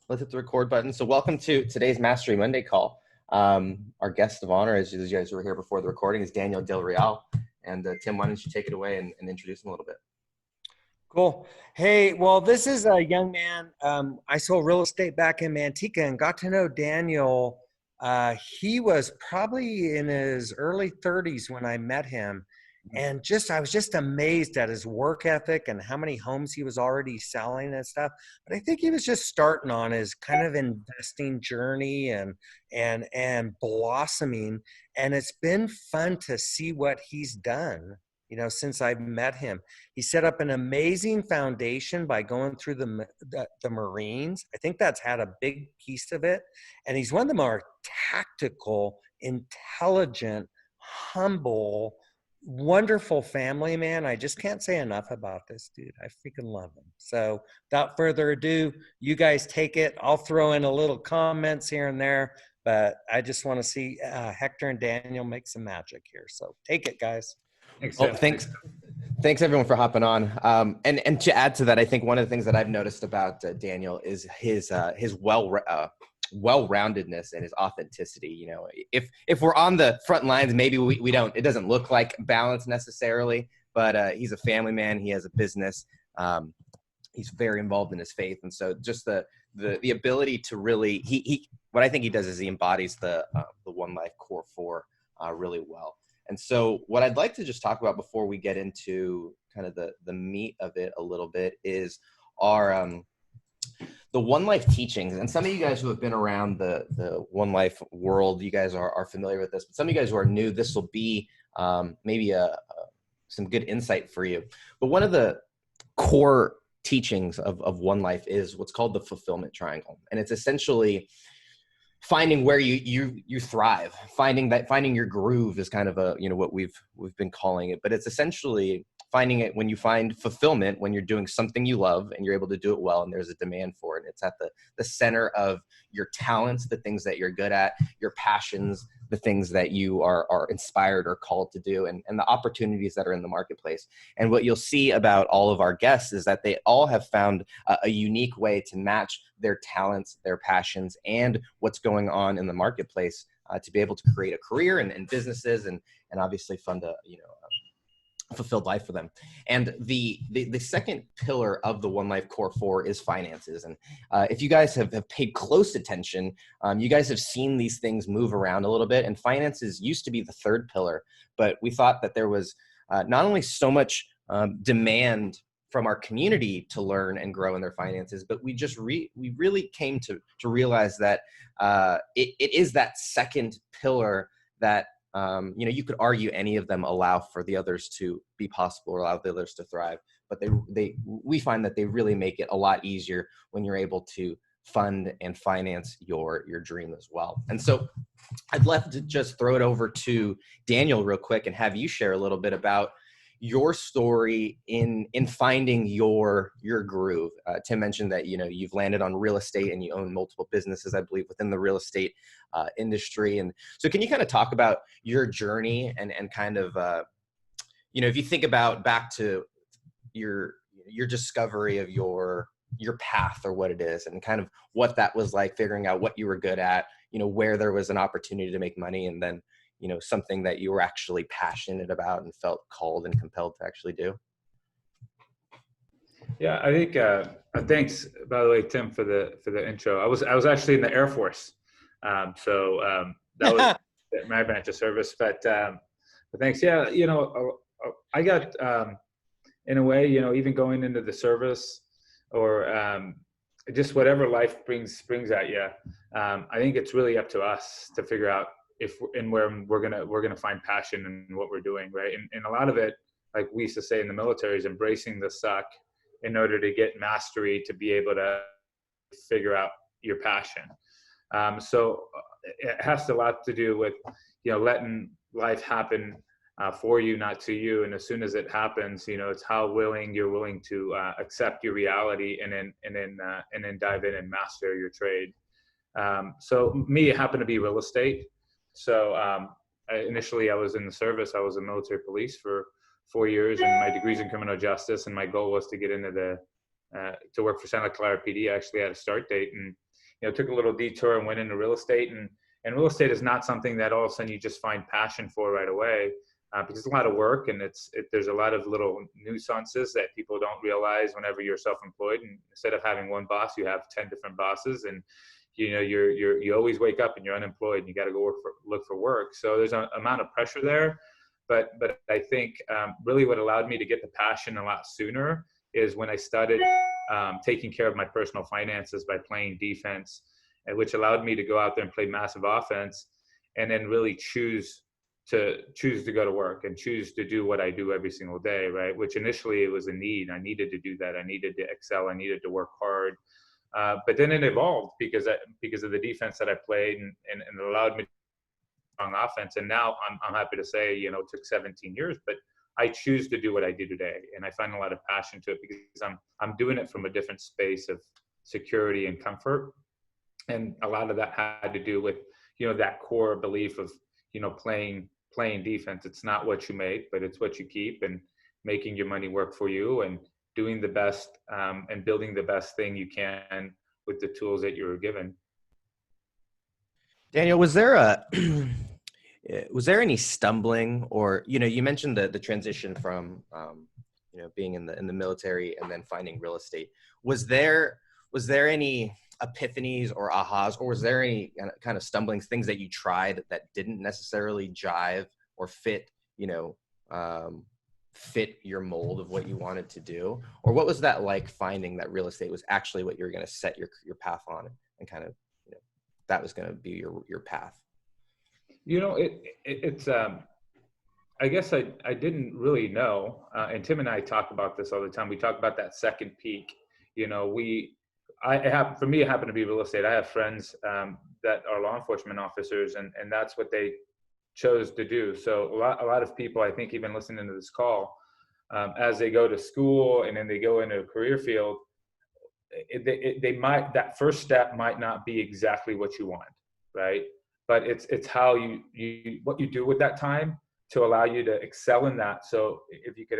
Let's hit the record button. So welcome to today's Mastery Monday call. Our guest of honor, as you guys were here before the recording, is Daniel Del Real. And Tim, why don't you take it away and introduce him a little bit? Cool. Hey, well, this is a young man. I sold real estate back in Manteca and got to know Daniel. He was probably in his early 30s when I met him. And I was just amazed at his work ethic and how many homes he was already selling and stuff. But I think he was just starting on his kind of investing journey and blossoming. And it's been fun to see what he's done, since I've met him. He set up an amazing foundation by going through the Marines. I think that's had a big piece of it. And he's one of the more tactical, intelligent, humble, wonderful family man. I just can't say enough about this dude. I freaking love him. So without further ado, you guys take it. I'll throw in a little comments here and there, but I just want to see Hector and Daniel make some magic here. So take it, guys. Thanks, well, thanks everyone for hopping on. And to add to that, I think one of the things that I've noticed about Daniel is his well-roundedness and his authenticity. If we're on the front lines, maybe we don't. It doesn't look like balance necessarily, but he's a family man. He has a business. He's very involved in his faith, and so just the ability to really he what I think he does is he embodies the One Life Core 4 really well. And so what I'd like to just talk about before we get into kind of the meat of it a little bit is our the One Life teachings. And some of you guys who have been around the One Life world, you guys are familiar with this. But some of you guys who are new, this will be maybe some good insight for you. But one of the core teachings of One Life is what's called the fulfillment triangle. And it's essentially finding where you thrive, finding your groove is kind of what we've been calling it, but it's essentially finding it when you find fulfillment, when you're doing something you love and you're able to do it well and there's a demand for it. It's at the center of your talents, the things that you're good at, your passions, the things that you are inspired or called to do, and the opportunities that are in the marketplace. And what you'll see about all of our guests is that they all have found a unique way to match their talents, their passions, and what's going on in the marketplace to be able to create a career and businesses and obviously fund a fulfilled life for them. And the second pillar of the One Life Core 4 is finances. And if you guys have paid close attention, you guys have seen these things move around a little bit. And finances used to be the third pillar, but we thought that there was not only so much demand from our community to learn and grow in their finances, but we really came to realize that it is that second pillar that you could argue any of them allow for the others to be possible or allow the others to thrive, but we find that they really make it a lot easier when you're able to fund and finance your dream as well. And so I'd love to just throw it over to Daniel real quick and have you share a little bit about your story in finding your groove. Tim mentioned that you've landed on real estate and you own multiple businesses, I believe, within the real estate industry. And so, can you kind of talk about your journey and kind of if you think about back to your discovery of your path or what it is, and kind of what that was like, figuring out what you were good at, where there was an opportunity to make money, and then something that you were actually passionate about and felt called and compelled to actually do? Yeah, I think thanks, by the way, Tim, for the intro. I was actually in the Air Force, so that was my branch of service. But thanks. Yeah, I got in a way, even going into the service or just whatever life brings at you. I think it's really up to us to figure out if and where we're gonna find passion in what we're doing, right? And a lot of it, like we used to say in the military, is embracing the suck in order to get mastery to be able to figure out your passion. So it has a lot to do with letting life happen for you, not to you. And as soon as it happens, it's how you're willing to accept your reality and then dive in and master your trade. So me, it happened to be real estate. So initially I was in the service. I was a military police for 4 years, and my degree's in criminal justice. And my goal was to get into to work for Santa Clara PD. I actually had a start date, and took a little detour and went into real estate. And real estate is not something that all of a sudden you just find passion for right away, because it's a lot of work, and there's a lot of little nuances that people don't realize whenever you're self-employed. And instead of having one boss, you have 10 different bosses, and you always wake up and you're unemployed and you got to go look for work. So there's an amount of pressure there. But I think really what allowed me to get the passion a lot sooner is when I started taking care of my personal finances by playing defense, and which allowed me to go out there and play massive offense, and then really choose to go to work and choose to do what I do every single day, right? Which initially it was a need. I needed to do that. I needed to excel. I needed to work hard. But then it evolved because of the defense that I played, and it allowed me on offense. And now I'm happy to say, it took 17 years, but I choose to do what I do today. And I find a lot of passion to it because I'm doing it from a different space of security and comfort. And a lot of that had to do with, that core belief of, playing defense. It's not what you make, but it's what you keep, and making your money work for you, and doing the best and building the best thing you can with the tools that you were given. Daniel, was there any stumbling, or, you mentioned the transition from, being in the military and then finding real estate. Was there any epiphanies or ahas, or was there any kind of stumbling things that you tried that didn't necessarily jive or fit your mold of what you wanted to do? Or what was that like, finding that real estate was actually what you were going to set your path on, and kind of, that was going to be your path? It's I guess I didn't really know. And Tim and I talk about this all the time. We talk about that second peak. For me, it happened to be real estate. I have friends that are law enforcement officers, and that's what they chose to do. So a lot of people, I think, even listening to this call, as they go to school and then they go into a career field, that first step might not be exactly what you want, right? But it's how what you do with that time to allow you to excel in that. So if you could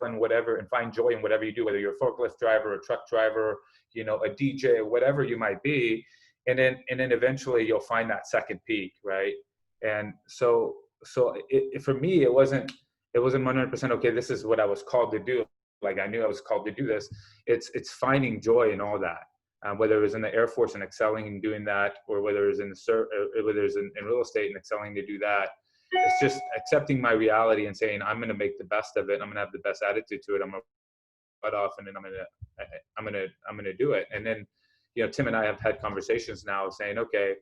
and find joy in whatever you do, whether you're a forklift driver, a truck driver, a DJ, whatever you might be, and then eventually you'll find that second peak, right? And so for me, it wasn't 100%, okay, this is what I was called to do. Like, I knew I was called to do this. It's finding joy in all that, whether it was in the Air Force and excelling in doing that, or whether it was in real estate and excelling to do that. It's just accepting my reality and saying, I'm going to make the best of it. I'm going to have the best attitude to it. I'm going to butt off, and then I'm going to do it. And then, Tim and I have had conversations now saying, okay,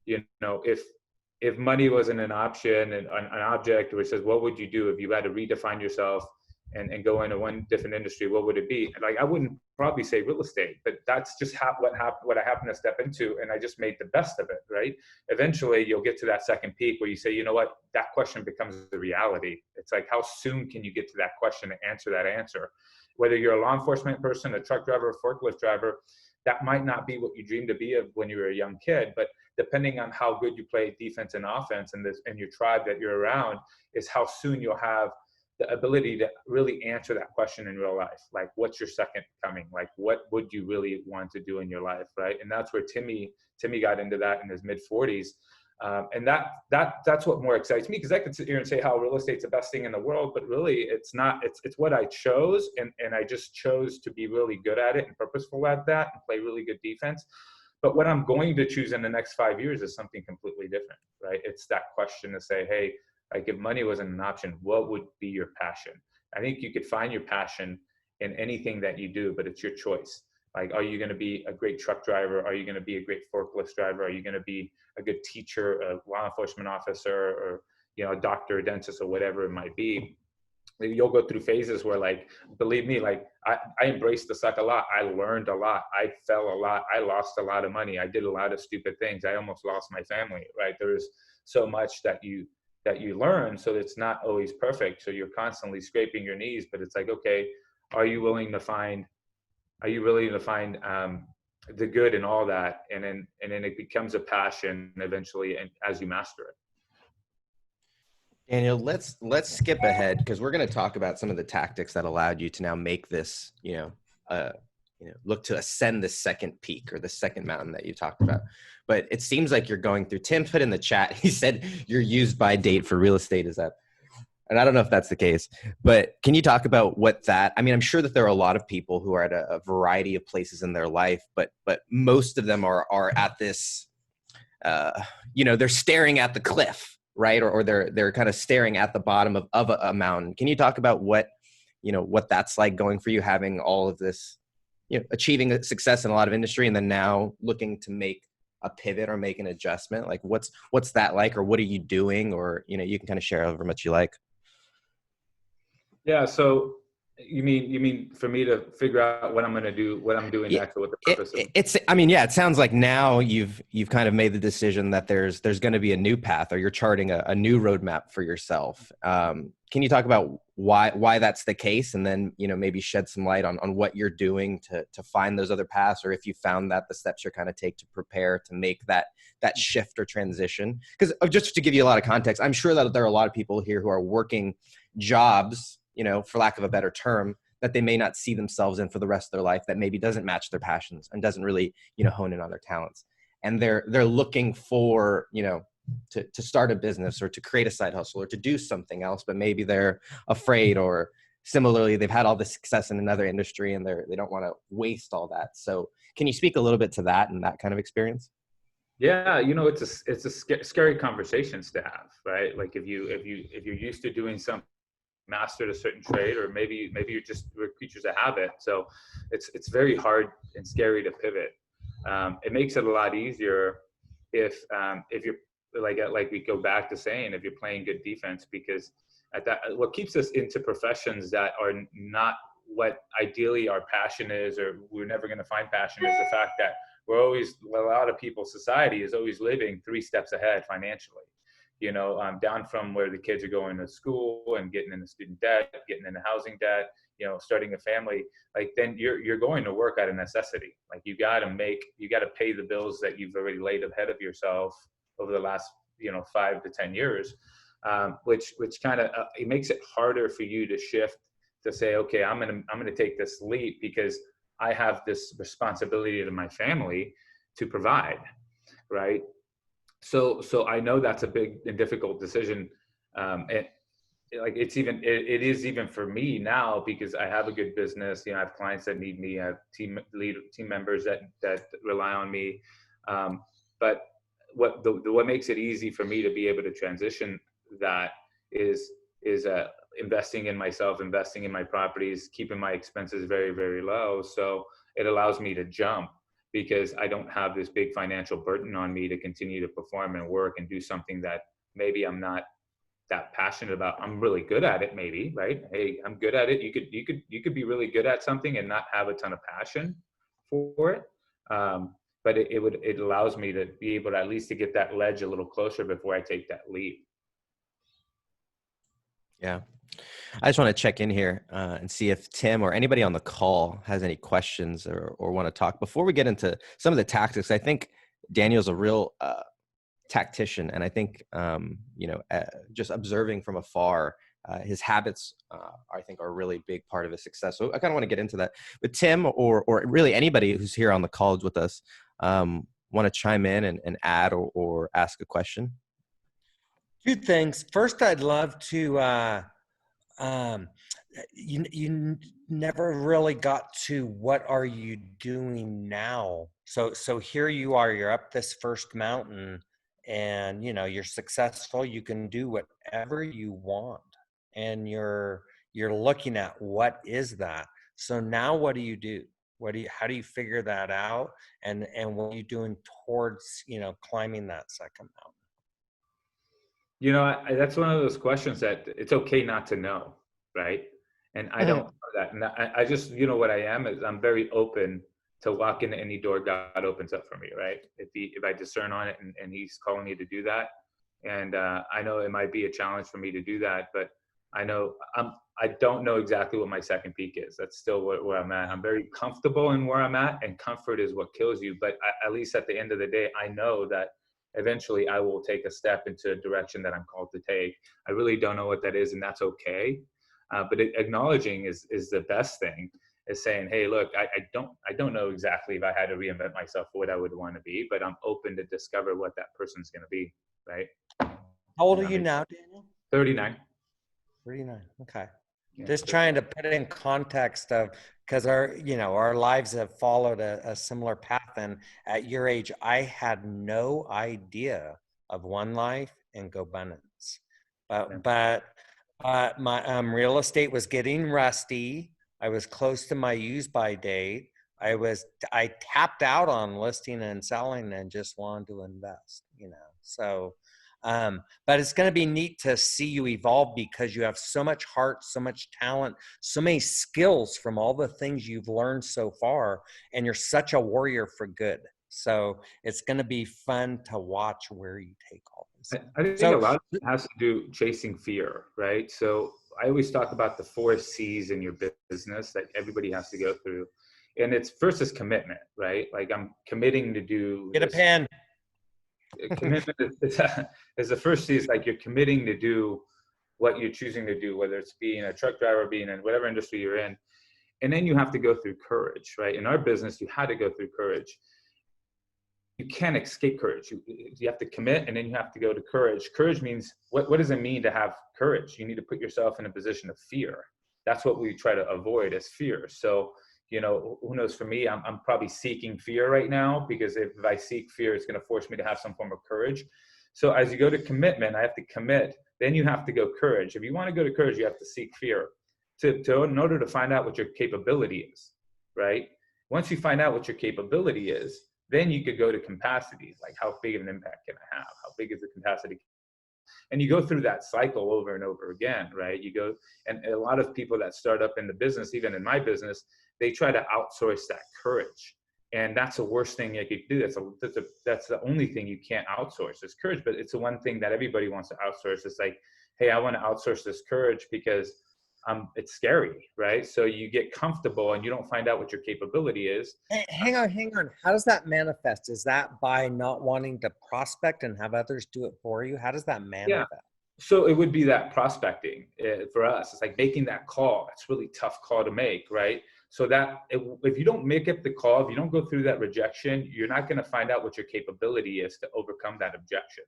if money wasn't an option and an object, which says, what would you do if you had to redefine yourself and go into one different industry? What would it be? Like, I wouldn't probably say real estate, but that's just what I happened to step into, and I just made the best of it, right? Eventually, you'll get to that second peak where you say, you know what, that question becomes the reality. It's like, how soon can you get to that question and answer that answer? Whether you're a law enforcement person, a truck driver, a forklift driver, that might not be what you dreamed to be of when you were a young kid, but depending on how good you play defense and offense and your tribe that you're around, is how soon you'll have the ability to really answer that question in real life. Like, what's your second coming? Like, what would you really want to do in your life, right? And that's where Timmy got into that in his mid 40s. And that's what more excites me, because I could sit here and say how real estate's the best thing in the world, but really it's not. It's what I chose, and I just chose to be really good at it and purposeful at that and play really good defense. But what I'm going to choose in the next 5 years is something completely different, right? It's that question to say, hey, like, if money wasn't an option, what would be your passion? I think you could find your passion in anything that you do, but it's your choice. Like, are you going to be a great truck driver? Are you going to be a great forklift driver? Are you going to be a good teacher, a law enforcement officer, or, a doctor, a dentist, or whatever it might be? You'll go through phases where, like, believe me, like, I embraced the suck a lot. I learned a lot. I fell a lot. I lost a lot of money. I did a lot of stupid things. I almost lost my family, right? There's so much that you learn. So it's not always perfect. So you're constantly scraping your knees, but it's like, okay, are you willing to find the good in all that? And then it becomes a passion eventually, and as you master it. Daniel, let's skip ahead, because we're going to talk about some of the tactics that allowed you to now make this, look to ascend the second peak or the second mountain that you talked about. But it seems like you're going through. Tim put in the chat, he said your use by date for real estate is up. And I don't know if that's the case, but can you talk about what that, I mean, I'm sure that there are a lot of people who are at a variety of places in their life, but most of them are at this, they're staring at the cliff, right? Or they're kind of staring at the bottom of a mountain. Can you talk about what that's like going for you, having all of this, achieving success in a lot of industry and then now looking to make a pivot or make an adjustment? Like what's that like, or what are you doing? Or, you can kind of share however much you like. Yeah. So you mean for me to figure out what I'm going to do, what I'm doing next, or what the purpose of it sounds like now you've kind of made the decision that there's going to be a new path, or you're charting a new roadmap for yourself. Can you talk about why that's the case? And then, maybe shed some light on what you're doing to find those other paths, or if you found that the steps you're kind of take to prepare to make that shift or transition. Because just to give you a lot of context, I'm sure that there are a lot of people here who are working jobs, for lack of a better term, that they may not see themselves in for the rest of their life, that maybe doesn't match their passions and doesn't really, hone in on their talents. And they're looking for, to start a business or to create a side hustle or to do something else, but maybe they're afraid, or similarly, they've had all this success in another industry and they don't want to waste all that. So can you speak a little bit to that and that kind of experience? Yeah, it's a scary conversations to have, right? Like if you're used to doing something, mastered a certain trade, or maybe we're creatures of habit. So it's very hard and scary to pivot. It makes it a lot easier if you're like we go back to saying, if you're playing good defense, because what keeps us into professions that are not what ideally our passion is, or we're never going to find passion, is the fact that a lot of people's society is always living 3 steps ahead financially. Down from where the kids are going to school and getting into student debt, getting into housing debt, starting a family. Like then you're going to work out of necessity. Like you got to pay the bills that you've already laid ahead of yourself over the last 5 to 10 years, which kind of it makes it harder for you to shift to say, okay, I'm gonna take this leap because I have this responsibility to my family to provide, right? So I know that's a big and difficult decision. It is even for me now, because I have a good business. I have clients that need me. I have team members that rely on me. But what makes it easy for me to be able to transition that is investing in myself, investing in my properties, keeping my expenses very, very low. So it allows me to jump, because I don't have this big financial burden on me to continue to perform and work and do something that maybe I'm not that passionate about. I'm really good at it, maybe, right? Hey, I'm good at it. You could be really good at something and not have a ton of passion for it. But it allows me to be able to at least to get that ledge a little closer before I take that leap. Yeah. I just want to check in here and see if Tim or anybody on the call has any questions or want to talk before we get into some of the tactics. I think Daniel's a real tactician, and I think just observing from afar, his habits I think are a really big part of his success. So I kind of want to get into that. But Tim or really anybody who's here on the call with us want to chime in and add or ask a question? 2 things. First, I'd love to. You never really got to what are you doing now. So here you are. You're up this first mountain, and you're successful. You can do whatever you want, and you're looking at what is that. So now, what do you do? How do you figure that out? And what are you doing towards climbing that second mountain? That's one of those questions that it's okay not to know, right? And I don't know that. And I just, what I am is I'm very open to walk into any door God opens up for me, right? If I discern on it and he's calling me to do that. And I know it might be a challenge for me to do that, but I know I don't know exactly what my second peak is. That's still where I'm at. I'm very comfortable in where I'm at, and comfort is what kills you. But at least at the end of the day, I know that eventually I will take a step into a direction that I'm called to take. I really don't know what that is, and that's okay. But acknowledging is the best thing. is saying, hey, look, I don't know exactly if I had to reinvent myself for what I would want to be, but I'm open to discover what that person's going to be. Right. How old are you now, Daniel? 39. 39. Okay. Yeah, Just trying to put it in context of, because our lives have followed a similar path. And at your age, I had no idea of One Life and GoBundance. But my real estate was getting rusty. I was close to my use by date. I tapped out on listing and selling and just wanted to invest, So but it's going to be neat to see you evolve because you have so much heart, so much talent, so many skills from all the things you've learned so far, and you're such a warrior for good. So it's going to be fun to watch where you take all this. I think a lot of it has to do chasing fear, right? So I always talk about the 4 C's in your business that everybody has to go through. And it's first is commitment, right? Like I'm committing to do Get a pen. Commitment is the first C is like you're committing to do what you're choosing to do, whether it's being a truck driver, being in whatever industry you're in. And then you have to go through courage, right? In our business, you had to go through courage. You can't escape courage. You have to commit, and then you have to go to courage. Courage means, what does it mean to have courage? You need to put yourself in a position of fear. That's what we try to avoid, is fear. So, who knows, for me, I'm probably seeking fear right now, because if I seek fear, it's going to force me to have some form of courage. So as you go to commitment, I have to commit, then you have to go courage. If you want to go to courage, you have to seek fear in order to find out what your capability is, right? Once you find out what your capability is, then you could go to capacity, like how big of an impact can I have? How big is the capacity? And you go through that cycle over and over again, right? You go, and a lot of people that start up in the business, even in my business, they try to outsource that courage. And that's the worst thing you could do. That's the only thing you can't outsource is courage, but it's the one thing that everybody wants to outsource. It's like, hey, I want to outsource this courage because it's scary, right? So you get comfortable and you don't find out what your capability is. Hey, hang on. How does that manifest? Is that by not wanting to prospect and have others do it for you? How does that manifest? Yeah. So it would be that prospecting for us. It's like making that call. It's a really tough call to make, right? So that if you don't make it the call, if you don't go through that rejection, you're not going to find out what your capability is to overcome that objection.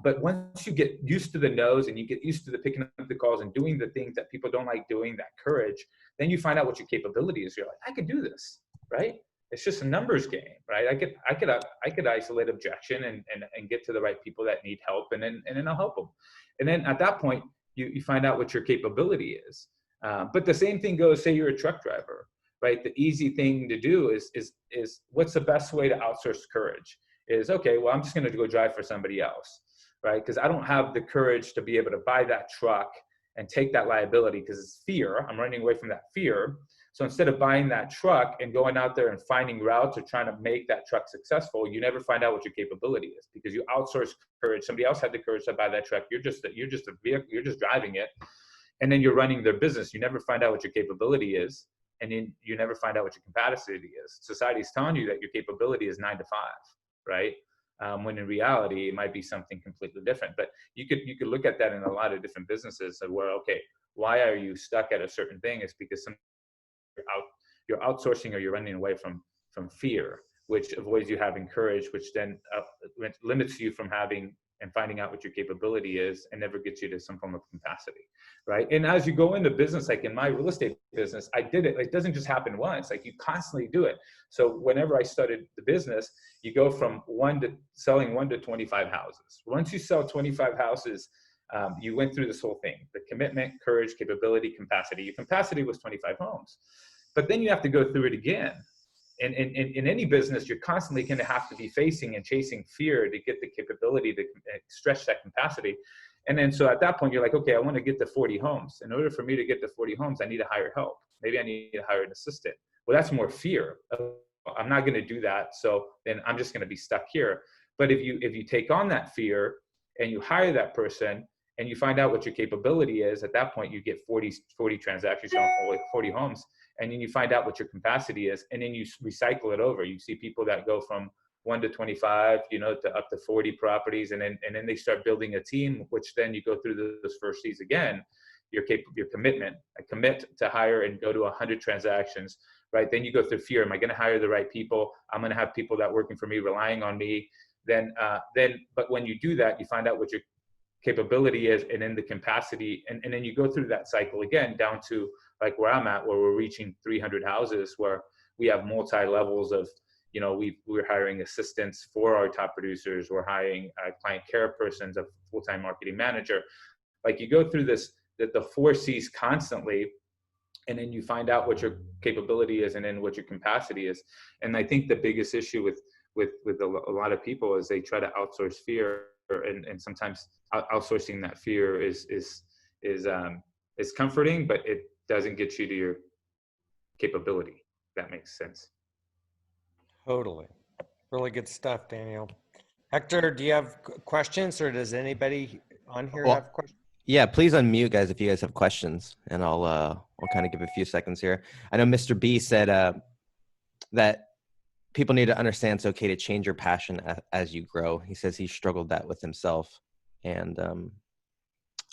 But once you get used to the no's and you get used to the picking up the calls and doing the things that people don't like doing, that courage, then you find out what your capability is. You're like, I can do this, right? It's just a numbers game, right? I could isolate objection and get to the right people that need help, and then I'll help them. And then at that point, you find out what your capability is. But the same thing goes, say you're a truck driver, right? The easy thing to do is what's the best way to outsource courage? Is, okay, well, I'm just going to go drive for somebody else, right? Because I don't have the courage to be able to buy that truck and take that liability because it's fear. I'm running away from that fear. So instead of buying that truck and going out there and finding routes or trying to make that truck successful, you never find out what your capability is because you outsource courage. Somebody else had the courage to buy that truck. You're just a vehicle. You're just driving it, and then you're running their business. You never find out what your capability is, and then you never find out what your capacity is. Society's telling you that your capability is 9 to 5. Right? When in reality, it might be something completely different. But you could look at that in a lot of different businesses where, okay, why are you stuck at a certain thing? It's because you're outsourcing or you're running away from fear, which avoids you having courage, which then limits you from having and finding out what your capability is and never gets you to some form of capacity, right? And as you go into business, like in my real estate business, I did it. It doesn't just happen once. Like you constantly do it. So whenever I started the business, you go from selling 1 to 25 houses. Once you sell 25 houses, you went through this whole thing: the commitment, courage, capability, capacity. Your capacity was 25 homes, but then you have to go through it again. And in any business, you're constantly going to have to be facing and chasing fear to get the capability to stretch that capacity. And then so at that point, you're like, okay, I want to get to 40 homes. In order for me to get to 40 homes, I need to hire help. Maybe I need to hire an assistant. Well, that's more fear. I'm not going to do that. So then I'm just going to be stuck here. But if you take on that fear and you hire that person and you find out what your capability is, at that point, you get 40 transactions, 40 homes. And then you find out what your capacity is, and then you recycle it over. You see people that go from 1 to 25, to up to 40 properties, and then they start building a team, which then you go through those first C's again. your commitment. I commit to hire and go to 100 transactions, right? Then you go through fear. Am I going to hire the right people? I'm going to have people that are working for me, relying on me. But when you do that, you find out what your capability is and in the capacity. And then you go through that cycle again down to like where I'm at, where we're reaching 300 houses, where we have multi-levels of, we're hiring assistants for our top producers. We're hiring client care persons, a full-time marketing manager. Like you go through the 4 C's constantly, and then you find out what your capability is and then what your capacity is. And I think the biggest issue with a lot of people is they try to outsource fear, and sometimes outsourcing that fear is comforting, but it doesn't get you to your capability. If that makes sense. Totally. Really good stuff, Daniel. Hector, do you have questions, or does anybody on here have questions? Yeah, please unmute, guys, if you guys have questions, and I'll kind of give a few seconds here. I know Mr. B said that people need to understand it's okay to change your passion as you grow. He says he struggled that with himself, and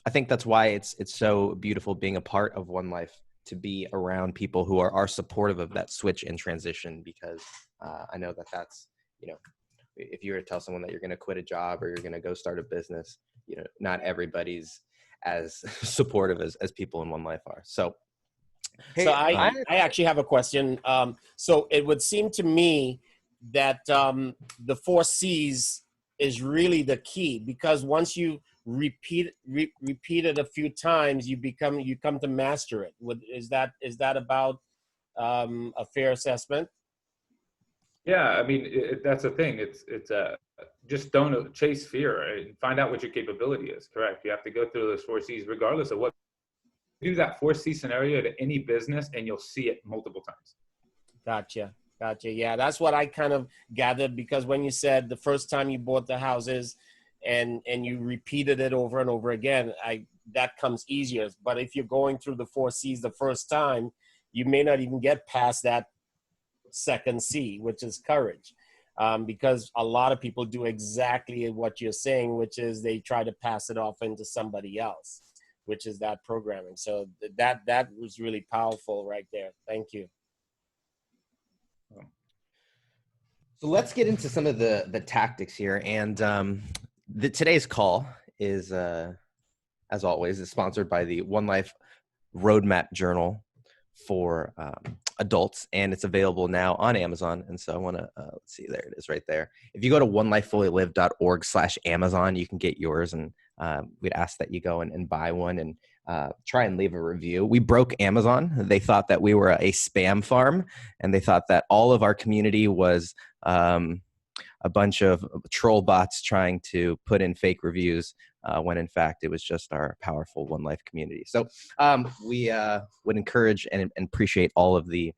I think that's why it's so beautiful being a part of One Life, to be around people who are supportive of that switch and transition, because I know that's, if you were to tell someone that you're going to quit a job or you're going to go start a business, not everybody's as supportive as people in One Life are. So, so I actually have a question. So it would seem to me that the 4 C's is really the key, because once you repeat it a few times, you come to master it. Is that about a fair assessment? Yeah, I mean, that's the thing. It's just don't chase fear and find out what your capability is. Correct. You have to go through those 4 C's, regardless of what. Do that 4 C scenario to any business, and you'll see it multiple times. Gotcha. Yeah, that's what I kind of gathered, because when you said the first time you bought the houses, and you repeated it over and over again, that comes easier. But if you're going through the 4 C's the first time, you may not even get past that second C, which is courage. Because a lot of people do exactly what you're saying, which is they try to pass it off into somebody else, which is that programming. So that was really powerful right there. Thank you. So let's get into some of the tactics here. And today's call is, as always, is sponsored by the One Life Roadmap Journal for adults, and it's available now on Amazon. And so I want to let's see, there it is right there. If you go to onelifefullylive.org/Amazon, you can get yours, and we'd ask that you go and buy one and try and leave a review. We broke Amazon. They thought that we were a spam farm, and they thought that all of our community was a bunch of troll bots trying to put in fake reviews, when in fact it was just our powerful One Life community. So we would encourage and appreciate all of the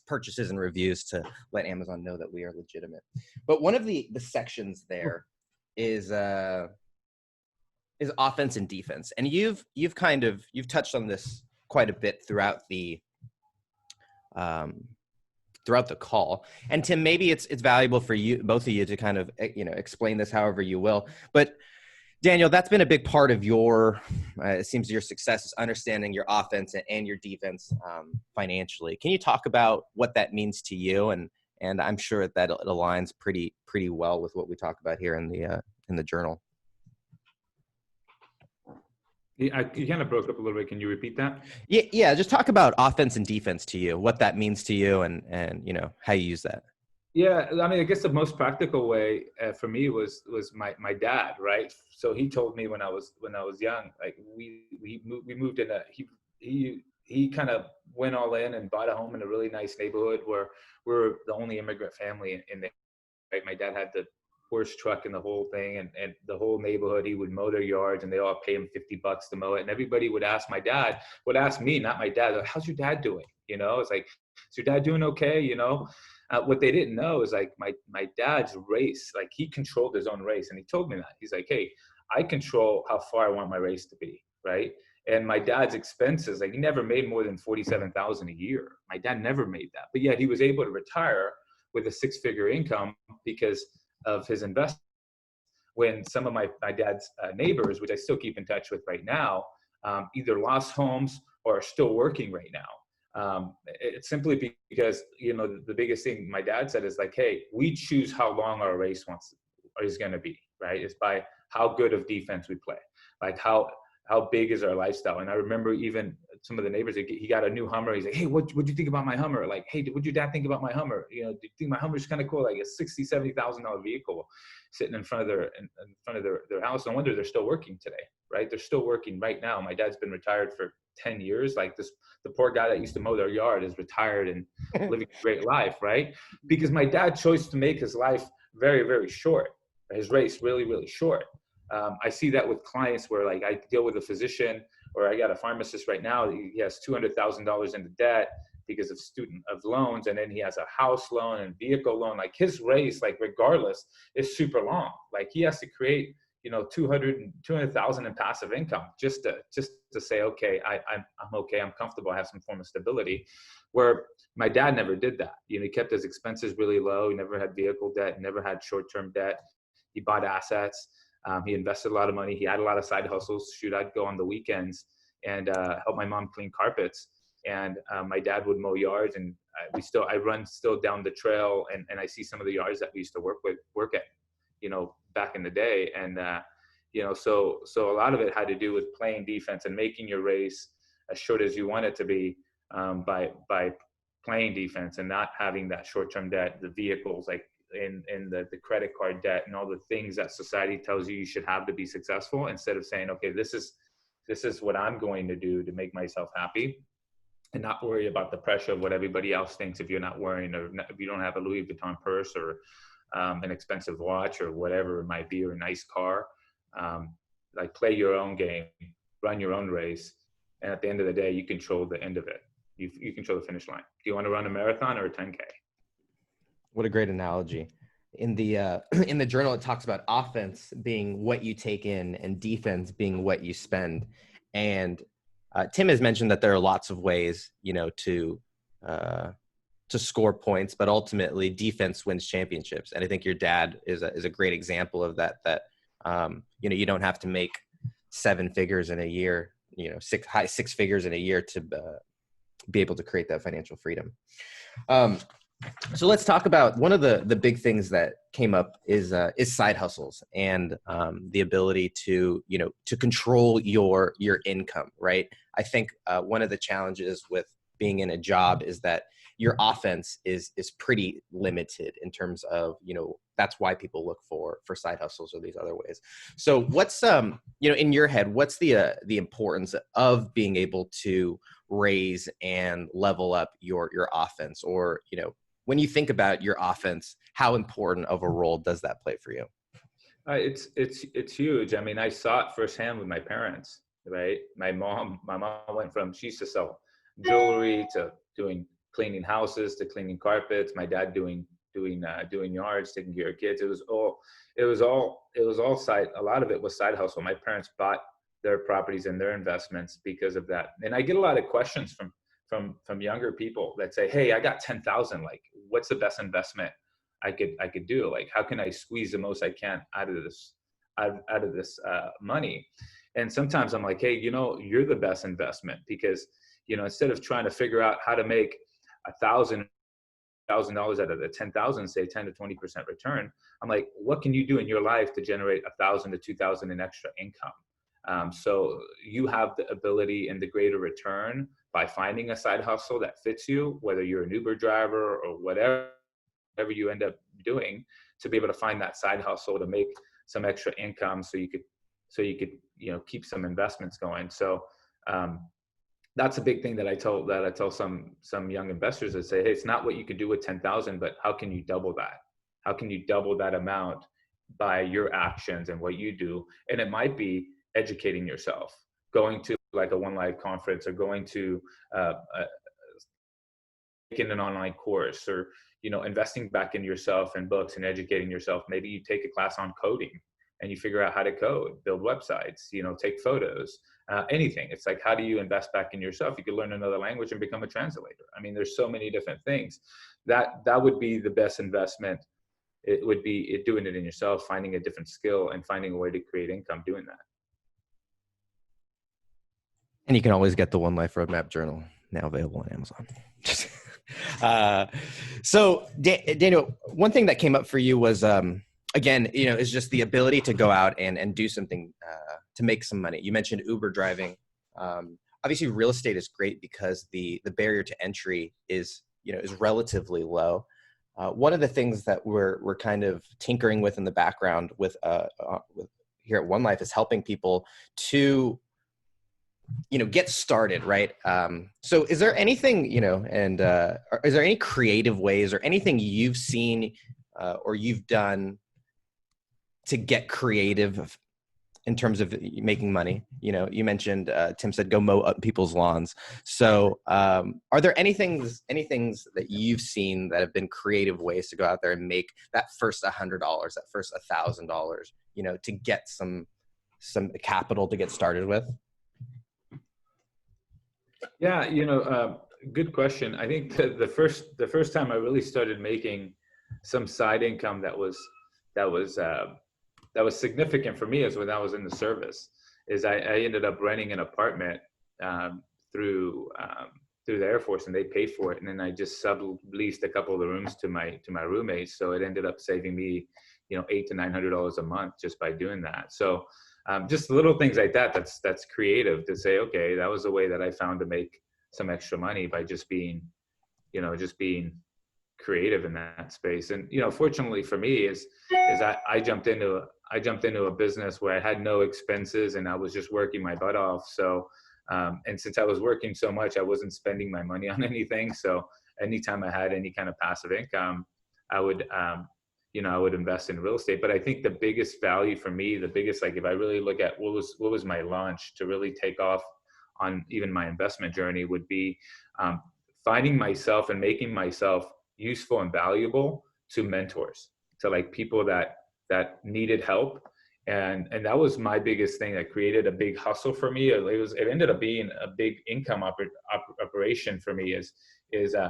purchases and reviews to let Amazon know that we are legitimate. But one of the sections there is offense and defense, and you've touched on this quite a bit throughout the call. And Tim, maybe it's valuable for you, both of you, to kind of explain this however you will. But Daniel, that's been a big part of your it seems your success is understanding your offense and your defense financially. Can you talk about what that means to you? And I'm sure that it aligns pretty well with what we talk about here in the journal. Yeah, you kind of broke up a little bit. Can you repeat that? Yeah. Just talk about offense and defense to you, what that means to you, and how you use that. Yeah, I mean, I guess the most practical way for me was my dad, right? So he told me when I was young, like we moved in he kind of went all in and bought a home in a really nice neighborhood where we're the only immigrant family in there. Right? My dad had the worst truck in the whole thing, and the whole neighborhood, he would mow their yards, and they all pay him $50 to mow it. And everybody would ask me, not my dad, like, how's your dad doing? It's like, is your dad doing okay? What they didn't know is like my dad's race, like he controlled his own race. And he told me that. He's like, hey, I control how far I want my race to be, right? And my dad's expenses, like he never made more than $47,000 a year. My dad never made that. But yet he was able to retire with a 6-figure income because of his investment. When some of my dad's neighbors, which I still keep in touch with right now, either lost homes or are still working right now. It's simply because, you know, the biggest thing my dad said is like, hey, we choose how long our race is going to be, right? It's by how good of defense we play, like how big is our lifestyle. And I remember even some of the neighbors, he got a new Hummer. He's like, hey, what'd you think about my Hummer? Like, hey, what'd your dad think about my Hummer? You know, do you think my Hummer's kind of cool? Like a $60,000, $70,000 vehicle sitting in front of their house. No wonder they're still working today, right? They're still working right now. My dad's been retired for 10 years. Like the poor guy that used to mow their yard is retired and living a great life, right? Because my dad chose to make his life very, very short, his race really, really short. I see that with clients where, like, I deal with a physician, or I got a pharmacist right now. He has $200,000 into debt because of loans, and then he has a house loan and vehicle loan. Like his race, like regardless, is super long. Like he has to create, you know, 200,000 in passive income just to say, okay, I'm okay, I'm comfortable, I have some form of stability. Where my dad never did that. You know, he kept his expenses really low. He never had vehicle debt, never had short-term debt. He bought assets. He invested a lot of money. He had a lot of side hustles. Shoot, I'd go on the weekends and help my mom clean carpets. And my dad would mow yards, and I run still down the trail, and I see some of the yards that we used to work at, you know, back in the day. And you know, so a lot of it had to do with playing defense and making your race as short as you want it to be, by playing defense and not having that short-term debt, the vehicles, like in the credit card debt and all the things that society tells you should have to be successful, instead of saying, okay, this is what I'm going to do to make myself happy, and not worry about the pressure of what everybody else thinks if you're not wearing, or if you don't have a Louis Vuitton purse, or an expensive watch, or whatever it might be, or a nice car. Like, play your own game, run your own race, and at the end of the day, you control the end of it. You control the finish line. Do you want to run a marathon or a 10K? What a great analogy. In the journal, it talks about offense being what you take in and defense being what you spend. And Tim has mentioned that there are lots of ways, you know, to score points, but ultimately defense wins championships. And I think your dad is a great example of that. That you know, you don't have to make 7 figures in a year, you know, high six figures in a year to be able to create that financial freedom. So let's talk about one of the big things that came up is side hustles and the ability to, you know, to control your income, right? I think one of the challenges with being in a job is that your offense is pretty limited in terms of, you know, that's why people look for side hustles or these other ways. So what's you know, in your head, what's the importance of being able to raise and level up your offense? Or, you know, when you think about your offense, how important of a role does that play for you? It's huge. I mean, I saw it firsthand with my parents, right? My mom went from, she used to sell jewelry to cleaning houses to cleaning carpets. My dad doing yards, taking care of kids. It was all side. A lot of it was side hustle. My parents bought their properties and their investments because of that. And I get a lot of questions from younger people that say, hey, I got 10,000. Like, what's the best investment I could do? Like, how can I squeeze the most I can out of this money? And sometimes I'm like, hey, you know, you're the best investment, because, you know, instead of trying to figure out how to make $1,000 out of the 10,000, say 10 to 20% return, I'm like, what can you do in your life to generate 1,000 to 2,000 in extra income? So you have the ability and the greater return by finding a side hustle that fits you, whether you're an Uber driver or whatever you end up doing, to be able to find that side hustle to make some extra income, so you could, you know, keep some investments going. So that's a big thing that I tell some young investors, that say, hey, it's not what you could do with 10,000, but how can you double that? How can you double that amount by your actions and what you do? And it might be educating yourself, going to like a One Life conference, or going to taking an online course, or, you know, investing back in yourself and books and educating yourself. Maybe you take a class on coding and you figure out how to code, build websites, you know, take photos, anything. It's like, how do you invest back in yourself? You could learn another language and become a translator. I mean, there's so many different things that would be the best investment. It would be doing it in yourself, finding a different skill and finding a way to create income doing that. And you can always get the One Life Roadmap Journal, now available on Amazon. So Daniel, one thing that came up for you was, again, is just the ability to go out and do something to make some money. You mentioned Uber driving. Obviously real estate is great because the barrier to entry is relatively low. One of the things that we're kind of tinkering with in the background with here at One Life is helping people to get started, right? So is there anything, is there any creative ways or anything you've seen or you've done to get creative in terms of making money? You mentioned, Tim said, go mow up people's lawns. So are there any things that you've seen that have been creative ways to go out there and make that first $100, that first $1,000, to get some capital to get started with? Yeah, good question. I think the first time I really started making some side income that was significant for me is when I was in the service. Is I ended up renting an apartment through the Air Force, and they paid for it, and then I just subleased a couple of the rooms to my roommates. So it ended up saving me, $800 to $900 a month just by doing that. So just little things like that. That's creative to say, okay, that was a way that I found to make some extra money by just being creative in that space. And fortunately for me is I jumped into a business where I had no expenses and I was just working my butt off. So and since I was working so much, I wasn't spending my money on anything. So anytime I had any kind of passive income, I would I would invest in real estate. But I think the biggest value for me, if I really look at what was my launch to really take off on even my investment journey, would be finding myself and making myself useful and valuable to mentors, to like people that needed help. And that was my biggest thing that created a big hustle for me. It ended up being a big income operation for me is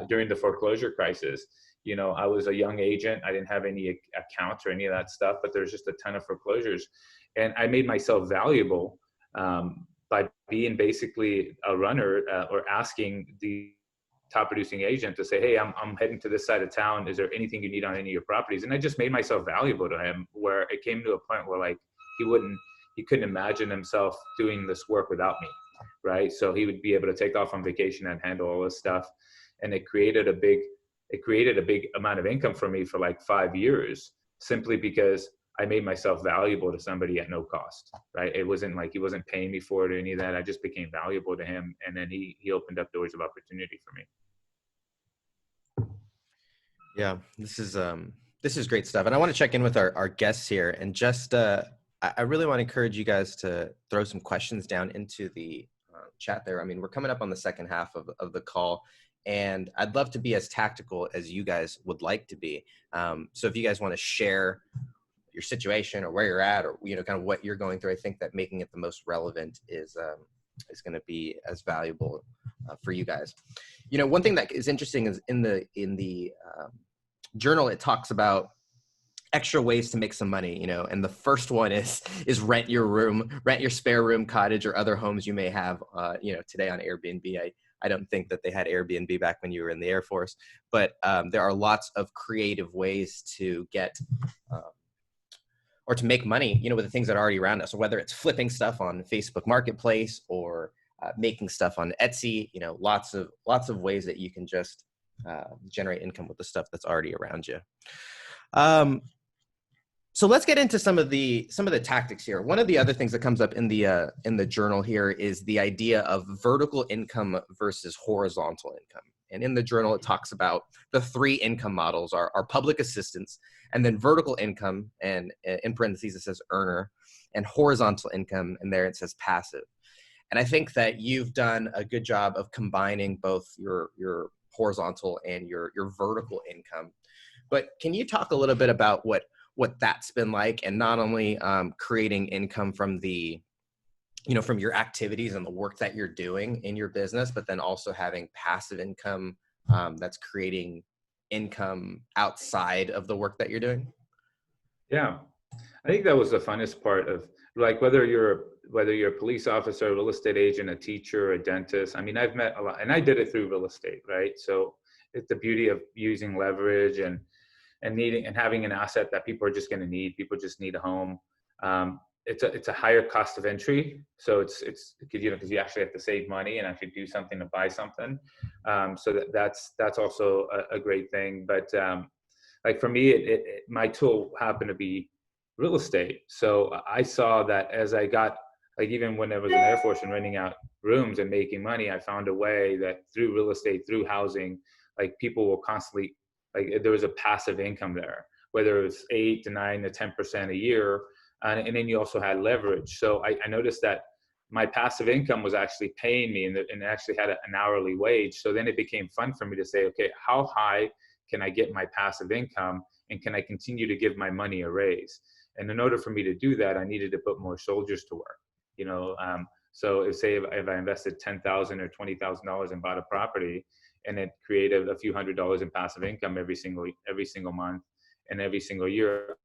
during the foreclosure crisis. I was a young agent. I didn't have any accounts or any of that stuff, but there's just a ton of foreclosures. And I made myself valuable by being basically a runner or asking the top producing agent to say, hey, I'm heading to this side of town. Is there anything you need on any of your properties? And I just made myself valuable to him, where it came to a point where like he couldn't imagine himself doing this work without me. Right. So he would be able to take off on vacation and handle all this stuff. And it created a big amount of income for me for like 5 years, simply because I made myself valuable to somebody at no cost, right? It wasn't like he wasn't paying me for it or any of that. I just became valuable to him. And then he opened up doors of opportunity for me. Yeah, this is great stuff. And I want to check in with our guests here, and just, I really want to encourage you guys to throw some questions down into the chat there. I mean, we're coming up on the second half of the call, and I'd love to be as tactical as you guys would like to be. So if you guys want to share your situation or where you're at, or kind of what you're going through, I think that making it the most relevant is going to be as valuable for you guys. One thing that is interesting is in the journal, it talks about extra ways to make some money, and the first one is rent your spare room, cottage, or other homes you may have, today on Airbnb. I don't think that they had Airbnb back when you were in the Air Force, but there are lots of creative ways to get or to make money, with the things that are already around us. So whether it's flipping stuff on Facebook Marketplace or making stuff on Etsy, lots of ways that you can just generate income with the stuff that's already around you. So let's get into some of the tactics here. One of the other things that comes up in the journal here is the idea of vertical income versus horizontal income. And in the journal, it talks about the 3 income models are public assistance, and then vertical income, and in parentheses it says earner, and horizontal income, and there it says passive. And I think that you've done a good job of combining both your horizontal and your vertical income. But can you talk a little bit about what that's been like, and not only creating income from from your activities and the work that you're doing in your business, but then also having passive income that's creating income outside of the work that you're doing? Yeah. I think that was the funnest part of, like, whether you're a police officer, a real estate agent, a teacher, a dentist. I mean, I've met a lot, and I did it through real estate, right? So it's the beauty of using leverage and needing and having an asset that people are just going to need. People just need a home. It's a higher cost of entry, so it's because because you actually have to save money and actually do something to buy something. So that's also a great thing. But like for me, my tool happened to be real estate. So I saw that as I got, like, even when I was in the Air Force and renting out rooms and making money, I found a way that through real estate, through housing, like, people will constantly, like, there was a passive income there, whether it was 8 to 9 to 10% a year. And then you also had leverage. So I noticed that my passive income was actually paying me, and actually had an hourly wage. So then it became fun for me to say, okay, how high can I get my passive income, and can I continue to give my money a raise? And in order for me to do that, I needed to put more soldiers to work. So if I invested $10,000 or $20,000 and bought a property, and it created a few $100s in passive income every single month and every single year,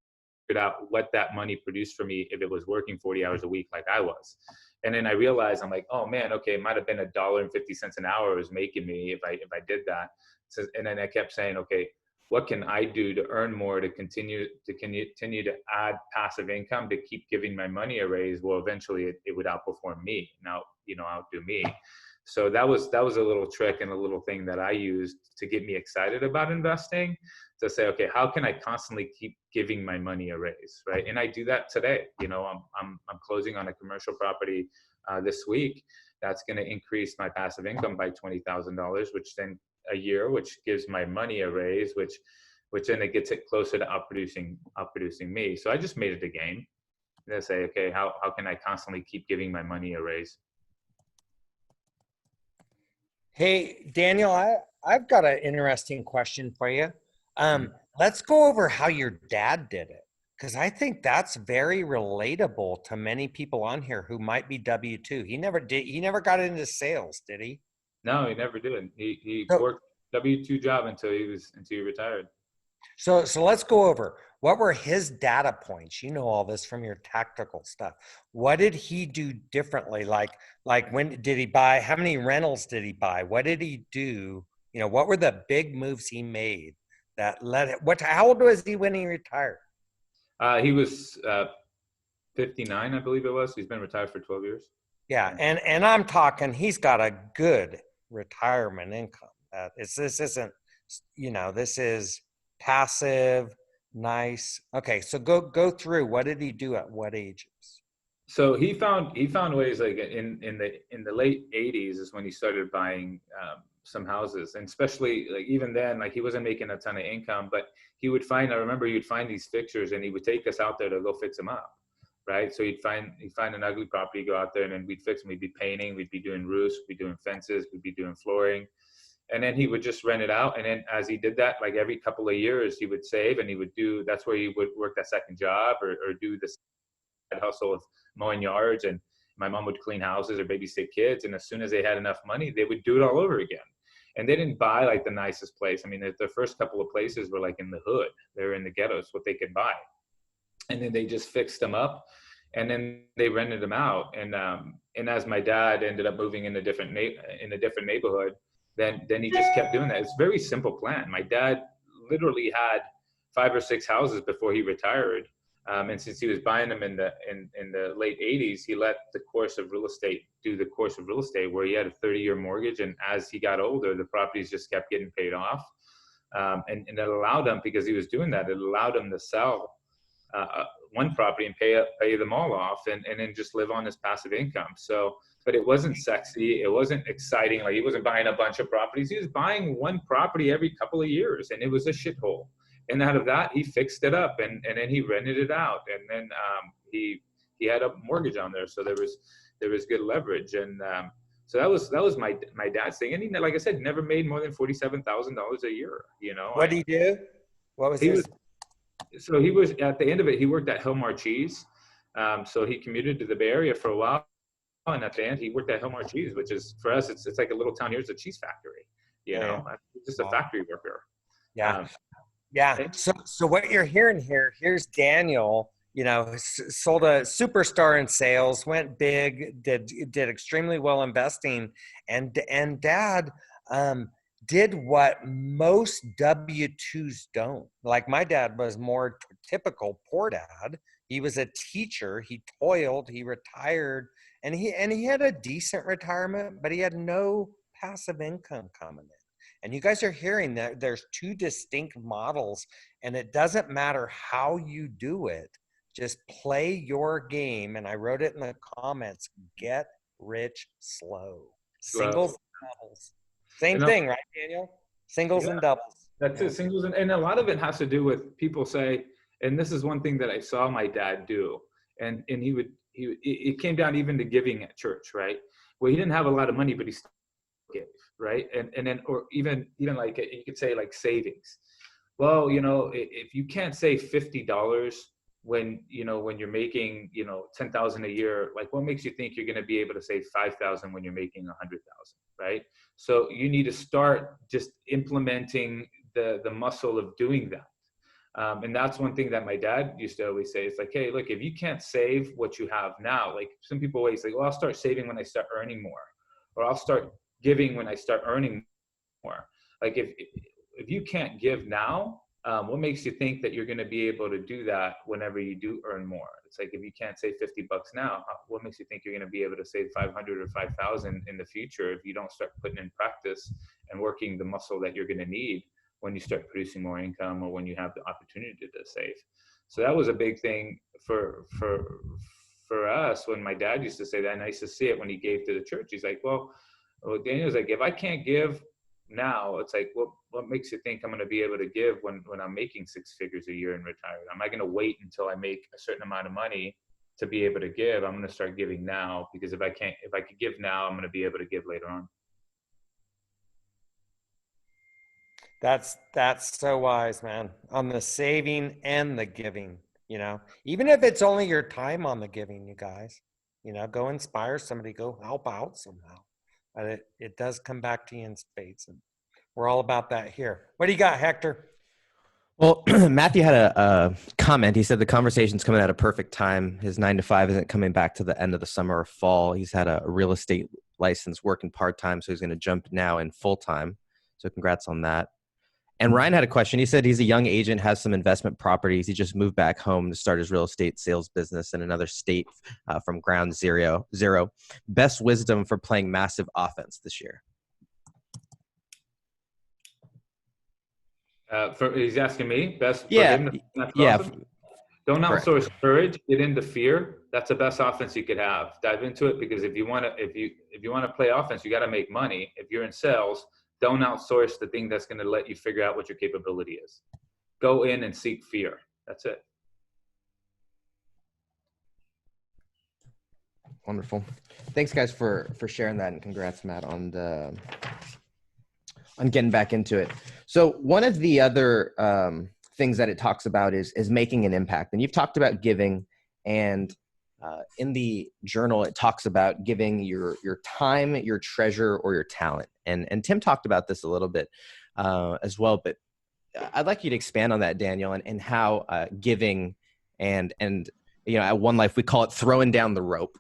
figured out what that money produced for me if it was working 40 hours a week like I was. And then I realized, I'm like, oh man, okay, it might have been $1.50 an hour it was making me if I did that. So, and then I kept saying, okay, what can I do to earn more, to continue to add passive income, to keep giving my money a raise? Well, eventually it would outperform me. Now, outdo me. So that was a little trick and a little thing that I used to get me excited about investing, to say, okay, how can I constantly keep giving my money a raise, right? And I do that today. I'm closing on a commercial property this week that's going to increase my passive income by $20,000, which then a year, which gives my money a raise, which then it gets it closer to outproducing me. So I just made it a game. And I say, okay, how can I constantly keep giving my money a raise? Hey, Daniel, I've got an interesting question for you. Let's go over how your dad did it, because I think that's very relatable to many people on here who might be W-2. He never got into sales, did he? No, he never did. He worked W-2 job until he retired. So let's go over, what were his data points? You know all this from your tactical stuff. What did he do differently? Like when did he buy? How many rentals did he buy? What did he do? What were the big moves he made that led him? How old was he when he retired? He was 59, I believe it was. He's been retired for 12 years. Yeah, and I'm talking, he's got a good retirement income. This isn't, this is passive, nice. Okay, so go through. What did he do at what ages? So he found ways, like in the late 80s is when he started buying some houses, and especially, like, even then, like, he wasn't making a ton of income, but he would find, I remember he'd find these fixtures and he would take us out there to go fix them up. Right. So he'd find an ugly property, go out there, and then we'd fix them. We'd be painting, we'd be doing roofs, we'd be doing fences, we'd be doing flooring. And then he would just rent it out. And then as he did that, like every couple of years, he would save, and that's where he would work that second job or do the side hustle of mowing yards. And my mom would clean houses or babysit kids. And as soon as they had enough money, they would do it all over again. And they didn't buy like the nicest place. I mean, the first couple of places were like in the hood. They were in the ghettos, what they could buy. And then they just fixed them up, and then they rented them out. And as my dad ended up moving in a different neighborhood, then he just kept doing that. It's a very simple plan. My dad literally had 5 or 6 houses before he retired, and since he was buying them in the late 80s, he let the course of real estate do the course of real estate, where he had a 30-year mortgage, and as he got older, the properties just kept getting paid off, and it allowed him, because he was doing that, it allowed him to sell one property and pay them all off, and then just live on his passive income. So, but it wasn't sexy, it wasn't exciting. Like, he wasn't buying a bunch of properties. He was buying one property every couple of years, and it was a shithole. And out of that, he fixed it up, and then he rented it out, and then he had a mortgage on there, so there was good leverage. And so that was my dad's thing. And he, like I said, never made more than $47,000 a year. What did he do? What was his? So he was, at the end of it, he worked at Hillmar Cheese. So he commuted to the Bay Area for a while, and at the end, he worked at Hillmar Cheese, which is, for us, it's like a little town. Here's a cheese factory. Just a factory worker. Yeah. So what you're hearing here's Daniel sold a superstar in sales, went big, did extremely well investing, and dad did what most W-2s don't. Like my dad was more typical poor dad. He was a teacher. He toiled. He retired, and he had a decent retirement, but he had no passive income coming in. And you guys are hearing that there's two distinct models, and it doesn't matter how you do it. Just play your game. And I wrote it in the comments, get rich slow. Singles and doubles. Same thing, right, Daniel? Singles and doubles. That's it, singles. And a lot of it has to do with people say, and this is one thing that I saw my dad do. And it came down even to giving at church, right? Well, he didn't have a lot of money, but he still gave, right? And then, or even like, you could say like savings. Well, if you can't save $50 when you're making, 10,000 a year, like what makes you think you're going to be able to save 5,000 when you're making 100,000, right? So you need to start just implementing the muscle of doing that. And that's one thing that my dad used to always say. It's like, hey, look, if you can't save what you have now, like some people always say, well, I'll start saving when I start earning more, or I'll start giving when I start earning more. Like if you can't give now, what makes you think that you're going to be able to do that whenever you do earn more? It's like, if you can't save $50 now, what makes you think you're going to be able to save 500 or 5,000 in the future if you don't start putting in practice and working the muscle that you're going to need when you start producing more income or when you have the opportunity to save? So that was a big thing for us when my dad used to say that, and I used to see it when he gave to the church. He's like, well, Daniel's like, if I can't give now, it's like, what makes you think I'm going to be able to give when I'm making 6 figures a year and retired? Am I going to wait until I make a certain amount of money to be able to give? I'm going to start giving now, because if I could give now, I'm going to be able to give later on. That's so wise, man, on the saving and the giving. Even if it's only your time on the giving, you guys, go inspire somebody, go help out somehow. But it does come back to you in spades, and we're all about that here. What do you got, Hector? Well, Matthew had a comment. He said the conversation's coming at a perfect time. His 9 to 5 isn't coming back to the end of the summer or fall. He's had a real estate license working part-time, so he's going to jump now in full-time. So congrats on that. And Ryan had a question. He said he's a young agent, has some investment properties. He just moved back home to start his real estate sales business in another state from ground zero. Best wisdom for playing massive offense this year? He's asking me best. Yeah. For him, yeah. Don't outsource courage. Get into fear. That's the best offense you could have. Dive into it, because if you want to play offense, you got to make money. If you're in sales, don't outsource the thing that's going to let you figure out what your capability is. Go in and seek fear. That's it. Wonderful. Thanks, guys, for sharing that, and congrats, Matt, on getting back into it. So one of the other things that it talks about is making an impact. And you've talked about giving, and in the journal, it talks about giving your time, your treasure, or your talent. And Tim talked about this a little bit as well, but I'd like you to expand on that, Daniel, and how giving and at One Life, we call it throwing down the rope.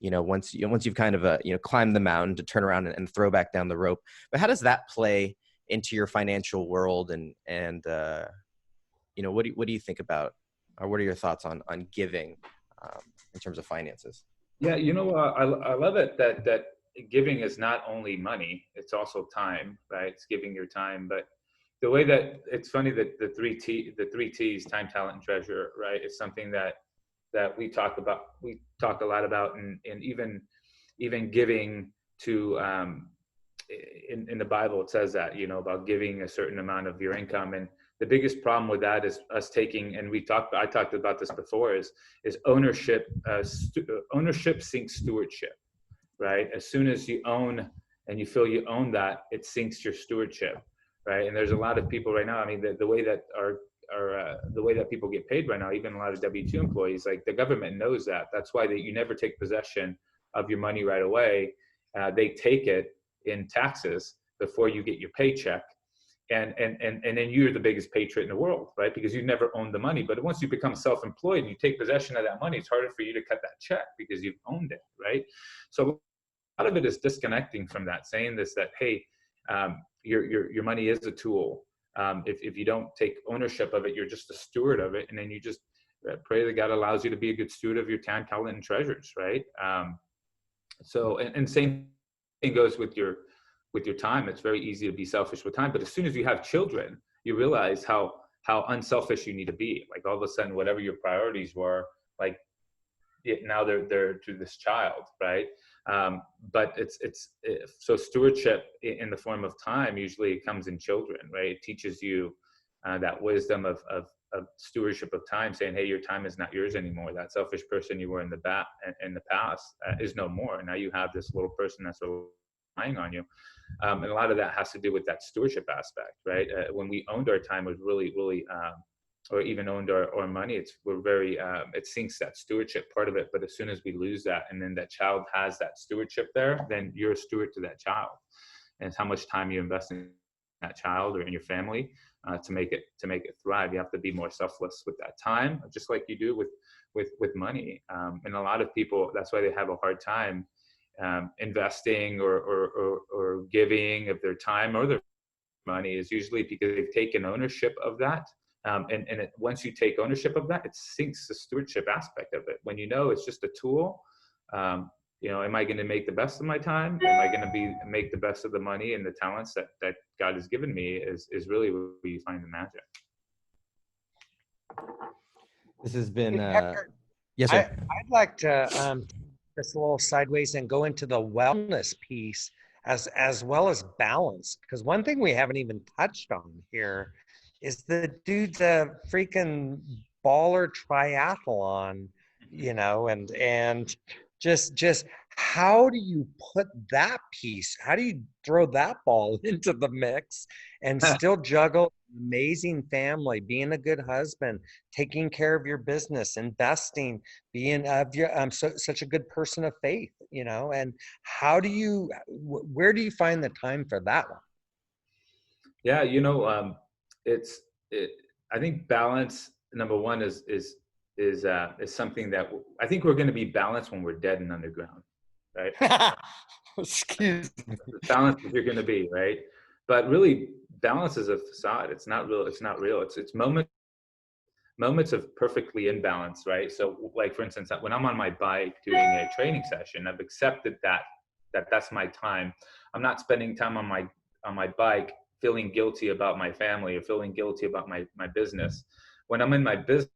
Once you've kind of climbed the mountain, to turn around and throw back down the rope. But how does that play into your financial world? And what do you think about, or what are your thoughts on giving in terms of finances? Yeah, I love it that giving is not only money, it's also time, right? It's giving your time. But the way that it's funny that the three T's, time, talent, and treasure, right, is something that we talk a lot about, and even giving to in the Bible, it says that, about giving a certain amount of your income. And the biggest problem with that is us taking, and I talked about this before, is ownership. Ownership sinks stewardship, right? As soon as you own and you feel you own that, it sinks your stewardship, right? And there's a lot of people right now. I mean, the way that the way that people get paid right now, even a lot of W-2 employees, like the government knows that. That's why you never take possession of your money right away. They take it in taxes before you get your paycheck. and then you're the biggest patriot in the world, right? Because you never owned the money. But once you become self-employed and you take possession of that money, it's harder for you to cut that check because you've owned it, right? So a lot of it is disconnecting from that, saying this, that, hey, your money is a tool. If you don't take ownership of it, you're just a steward of it. And then you just pray that God allows you to be a good steward of your time, talent, and treasures, right? And same thing goes with your time. It's very easy to be selfish with time, but as soon as you have children, you realize how unselfish you need to be. Like all of a sudden, whatever your priorities were, like now they're to this child, right? But so stewardship in the form of time usually comes in children, right? It teaches you that wisdom of stewardship of time, saying, hey, your time is not yours anymore. That selfish person you were in the past is no more. Now you have this little person that's relying on you. And a lot of that has to do with that stewardship aspect, right? When we owned our time, it was really, really, or even owned our money, it sinks that stewardship part of it. But as soon as we lose that, and then that child has that stewardship there, then you're a steward to that child. And it's how much time you invest in that child or in your family to make it thrive. You have to be more selfless with that time, just like you do with money. And a lot of people, that's why they have a hard time investing or giving of their time or their money, is usually because they've taken ownership of that. Once you take ownership of that, it sinks the stewardship aspect of it. When you know it's just a tool, am I going to make the best of my time? Am I going to make the best of the money and the talents that God has given me? Is really where you find the magic. This has been yes, sir. I'd like to just a little sideways and go into the wellness piece as well as balance, because one thing we haven't even touched on here is the dude's a freaking baller triathlon, and just how do you put that piece? How do you throw that ball into the mix and still juggle an amazing family, being a good husband, taking care of your business, investing, being such a good person of faith, and where do you find the time for that one? Yeah, I think balance, number one, is something that I think we're going to be balanced when we're dead and underground, right? Excuse me. Balance is you're going to be, right? But really, balance is a facade. It's not real. It's not real. It's moments of perfectly imbalance, right? So, like for instance, when I'm on my bike doing a training session, I've accepted that's my time. I'm not spending time on my bike feeling guilty about my family or feeling guilty about my business. When I'm in my business,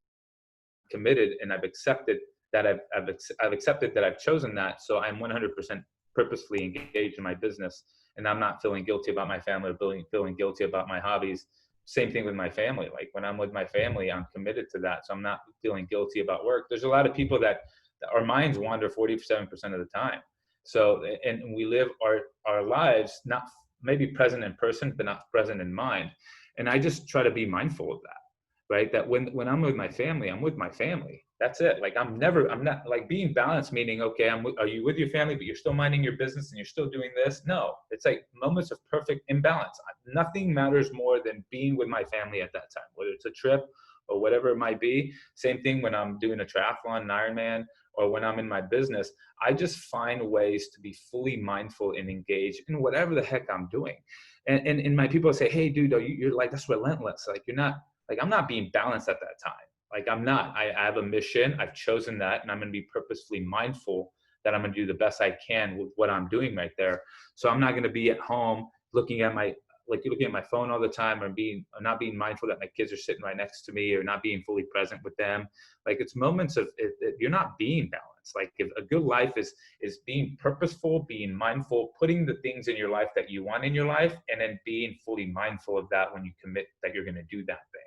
committed, and I've accepted that I've accepted that I've chosen that, so I'm 100% purposefully engaged in my business, and I'm not feeling guilty about my family or feeling guilty about my hobbies. Same thing with my family. Like when I'm with my family, I'm committed to that, so I'm not feeling guilty about work. There's a lot of people that our minds wander 47% of the time. So, and we live our lives not maybe present in person, but not present in mind. And I just try to be mindful of that, right? That when I'm with my family, I'm with my family. That's it. Like I'm not like being balanced, meaning, okay, are you with your family, but you're still minding your business and you're still doing this? No, it's like moments of perfect imbalance. Nothing matters more than being with my family at that time, whether it's a trip or whatever it might be. Same thing when I'm doing a triathlon, an Ironman, or when I'm in my business. I just find ways to be fully mindful and engaged in whatever the heck I'm doing. And my people say, hey, dude, you're like, that's relentless. Like you're not, like I'm not being balanced at that time. Like I'm not. I have a mission. I've chosen that, and I'm going to be purposefully mindful that I'm going to do the best I can with what I'm doing right there. So I'm not going to be at home looking at my phone all the time, or not being mindful that my kids are sitting right next to me, or not being fully present with them. Like it's moments of you're not being balanced. Like if a good life is being purposeful, being mindful, putting the things in your life that you want in your life, and then being fully mindful of that when you commit that you're going to do that thing.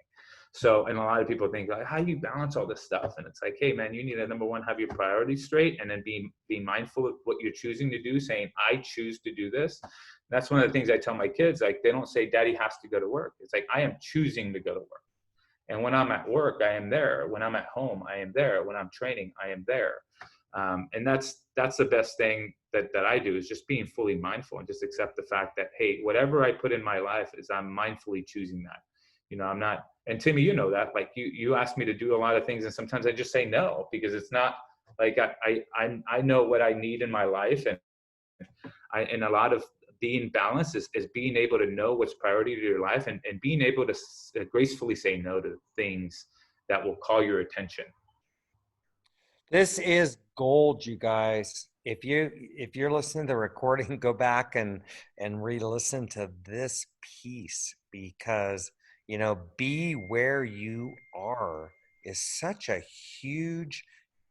So, and a lot of people think like, how do you balance all this stuff? And it's like, hey man, you need to, number one, have your priorities straight, and then being mindful of what you're choosing to do, saying, I choose to do this. That's one of the things I tell my kids. Like they don't say daddy has to go to work. It's like, I am choosing to go to work. And when I'm at work, I am there. When I'm at home, I am there. When I'm training, I am there. And that's the best thing that I do, is just being fully mindful and just accept the fact that, hey, whatever I put in my life is I'm mindfully choosing that. I'm not, and Timmy, you know that, like you ask me to do a lot of things, and sometimes I just say no, because it's not like I know what I need in my life, and a lot of being balanced is being able to know what's priority to your life, and being able to gracefully say no to things that will call your attention. This is gold, you guys. If you're listening to the recording, go back and re-listen to this piece, because be where you are is such a huge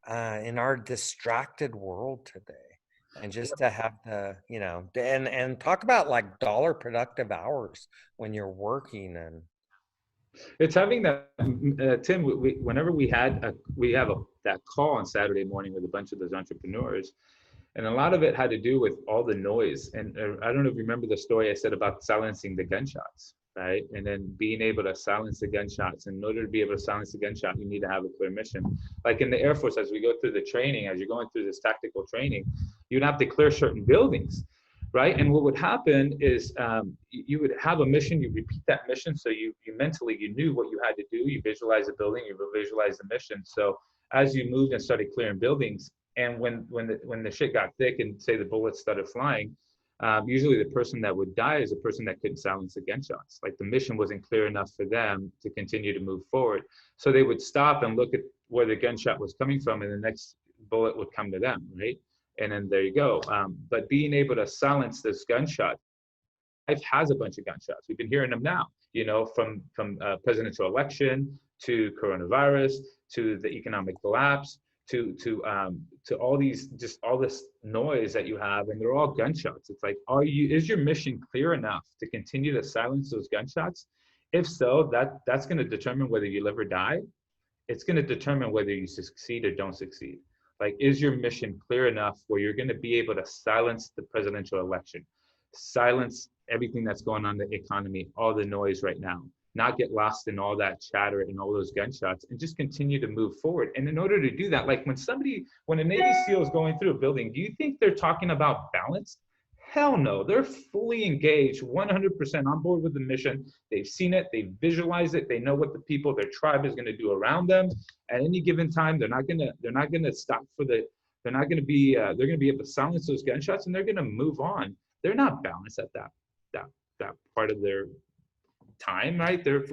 in our distracted world today. And just to have and talk about like dollar productive hours when you're working. And It's having that, Tim. Whenever we have that call on Saturday morning with a bunch of those entrepreneurs, and a lot of it had to do with all the noise. And I don't know if you remember the story I said about silencing the gunshots, right? And then being able to silence the gunshots. And in order to be able to silence the gunshot, you need to have a clear mission. Like in the Air Force, as we go through the training, as you're going through this tactical training, you'd have to clear certain buildings, right? And what would happen is you would have a mission, you repeat that mission. So you mentally, you knew what you had to do, you visualize the building, you visualize the mission. So as you moved and started clearing buildings, and when the shit got thick and say the bullets started flying, usually the person that would die is a person that couldn't silence the gunshots. Like the mission wasn't clear enough for them to continue to move forward. So they would stop and look at where the gunshot was coming from, and the next bullet would come to them, right? And then there you go. But being able to silence this gunshot, life has a bunch of gunshots. We've been hearing them now, from presidential election to coronavirus to the economic collapse to all these, just all this noise that you have, and they're all gunshots. It's like, is your mission clear enough to continue to silence those gunshots? If so, that's going to determine whether you live or die. It's going to determine whether you succeed or don't succeed. Like, is your mission clear enough where you're going to be able to silence the presidential election, silence everything that's going on in the economy, all the noise right now, not get lost in all that chatter and all those gunshots, and just continue to move forward? And in order to do that, like when a Navy SEAL is going through a building, do you think they're talking about balance? Hell no, they're fully engaged, 100% on board with the mission. They've seen it, they visualize it, they know what the people, their tribe is going to do around them. At any given time, they're not going to stop they're going to be able to silence those gunshots, and they're going to move on. They're not balanced at that part of their time, right? They're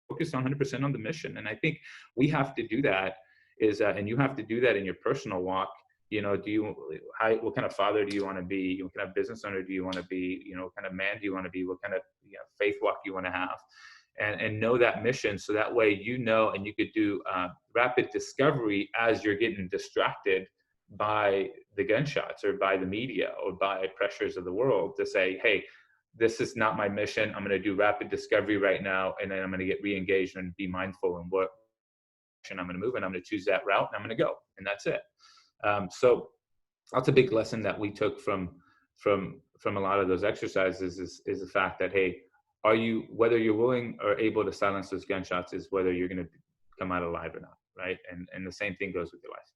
focused 100% on the mission. And I think we have to do that, and you have to do that in your personal walk. What kind of father do you want to be? What kind of business owner do you want to be? What kind of man do you want to be? What kind of faith walk do you want to have? And know that mission, so that way and you could do rapid discovery as you're getting distracted by the gunshots or by the media or by pressures of the world, to say, hey, this is not my mission. I'm going to do rapid discovery right now, and then I'm going to get re-engaged and be mindful in what direction I'm going to move, and I'm going to choose that route, and I'm going to go, and that's it. So that's a big lesson that we took from a lot of those exercises is the fact that, hey, whether you're willing or able to silence those gunshots is whether you're going to come out alive or not, right? And the same thing goes with your life.